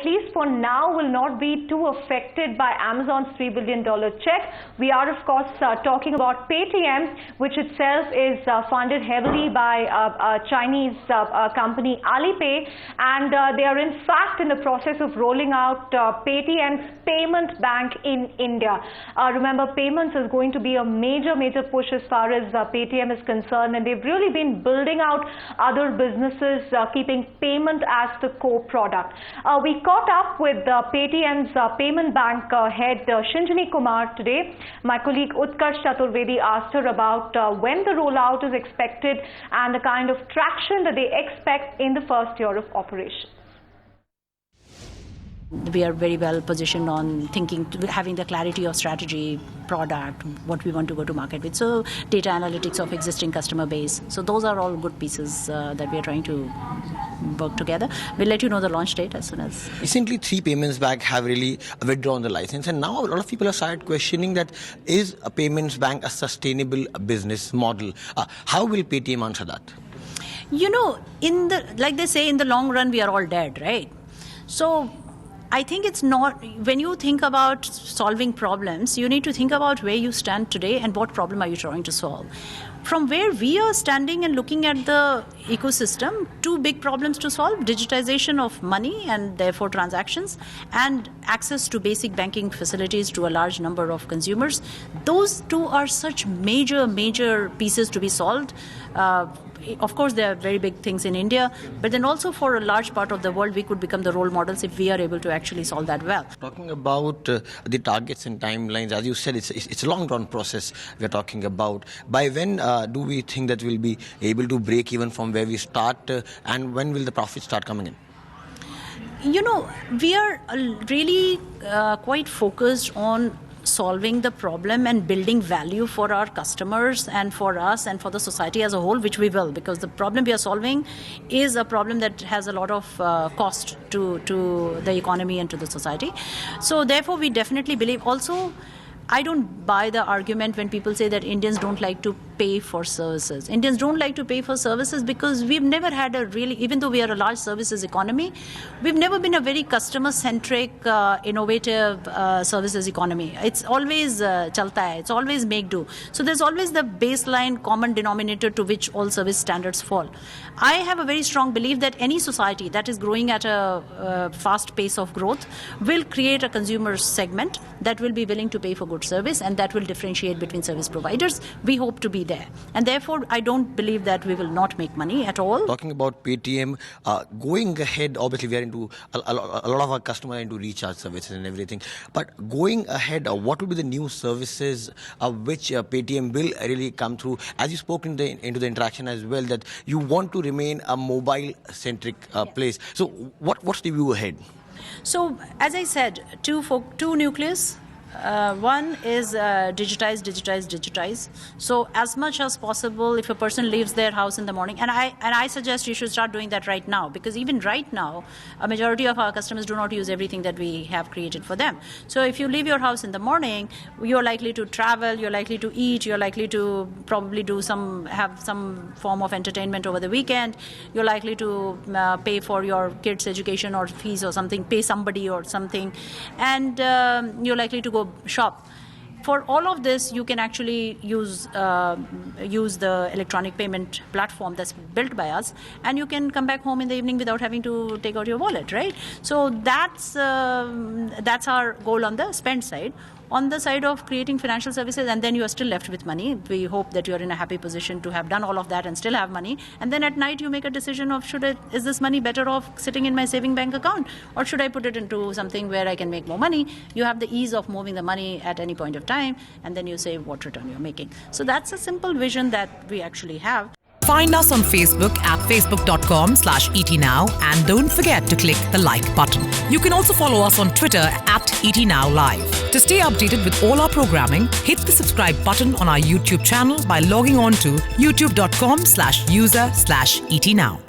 least for now, will not be too affected by Amazon's $3 billion check. We are, of course, talking about Paytm, which itself is funded heavily by Chinese company Alipay, and they are in fact in the process of rolling out Paytm's payment bank in India. Remember, payments is going to be a major push as far as Paytm is concerned, and they've really been building out other businesses, keeping payment as the core product. We caught up with Paytm's payment bank head Shinjini Kumar today. My colleague Utkarsh Chaturvedi asked her about when the rollout is expected and the kind of traction that they expect in the first year of operation. We are very well positioned on having the clarity of strategy, product, what we want to go to market with. So data analytics of existing customer base. So those are all good pieces that we are trying to work together. We'll let you know the launch date as soon as. Recently, 3 payments bank have really withdrawn the license, and now a lot of people have started questioning that is a payments bank a sustainable business model? How will Paytm answer that? You know, like they say, in the long run, we are all dead, right? So I think it's not, when you think about solving problems, you need to think about where you stand today and what problem are you trying to solve. From where we are standing and looking at the ecosystem, 2 big problems to solve: digitization of money and therefore transactions, and access to basic banking facilities to a large number of consumers. Those 2 are such major pieces to be solved. Of course, there are very big things in India, but then also for a large part of the world, we could become the role models if we are able to actually solve that well. Talking about the targets and timelines, as you said, it's a long-run process we're talking about. By when do we think that we'll be able to break even from where we start, and when will the profits start coming in? You know, we are really quite focused on solving the problem and building value for our customers and for us and for the society as a whole, which we will, because the problem we are solving is a problem that has a lot of cost to the economy and to the society. So therefore, we definitely believe. Also, I don't buy the argument when people say that Indians don't like to pay for services. Indians don't like to pay for services because we've never had a really, even though we are a large services economy, we've never been a very customer-centric, innovative services economy. It's always chalta hai, it's always make do. So there's always the baseline common denominator to which all service standards fall. I have a very strong belief that any society that is growing at a fast pace of growth will create a consumer segment that will be willing to pay for good service, and that will differentiate between service providers. We hope to be there, and therefore I don't believe that we will not make money at all. Talking about Paytm, going ahead, obviously we are into a lot of our customers are into recharge services and everything, but going ahead, what will be the new services which Paytm will really come through? As you spoke into the interaction as well, that you want to remain a mobile centric place. So what's the view ahead? So as I said, two nucleus. One is digitize. So as much as possible, if a person leaves their house in the morning, and I suggest you should start doing that right now, because even right now, a majority of our customers do not use everything that we have created for them. So if you leave your house in the morning, you're likely to travel, you're likely to eat, you're likely to probably have some form of entertainment over the weekend, you're likely to pay for your kids' education or fees or something, pay somebody or something, and you're likely to go shop. For all of this, you can actually use the electronic payment platform that's built by us, and you can come back home in the evening without having to take out your wallet, right? So that's our goal on the spend side. On the side of creating financial services, and then you are still left with money. We hope that you are in a happy position to have done all of that and still have money. And then at night you make a decision of, is this money better off sitting in my saving bank account, or should I put it into something where I can make more money? You have the ease of moving the money at any point of time, and then you say what return you're making. So that's a simple vision that we actually have. Find us on Facebook at facebook.com/ETNow, and don't forget to click the like button. You can also follow us on Twitter at ETNowLive. To stay updated with all our programming, hit the subscribe button on our YouTube channel by logging on to youtube.com/user/ETNow.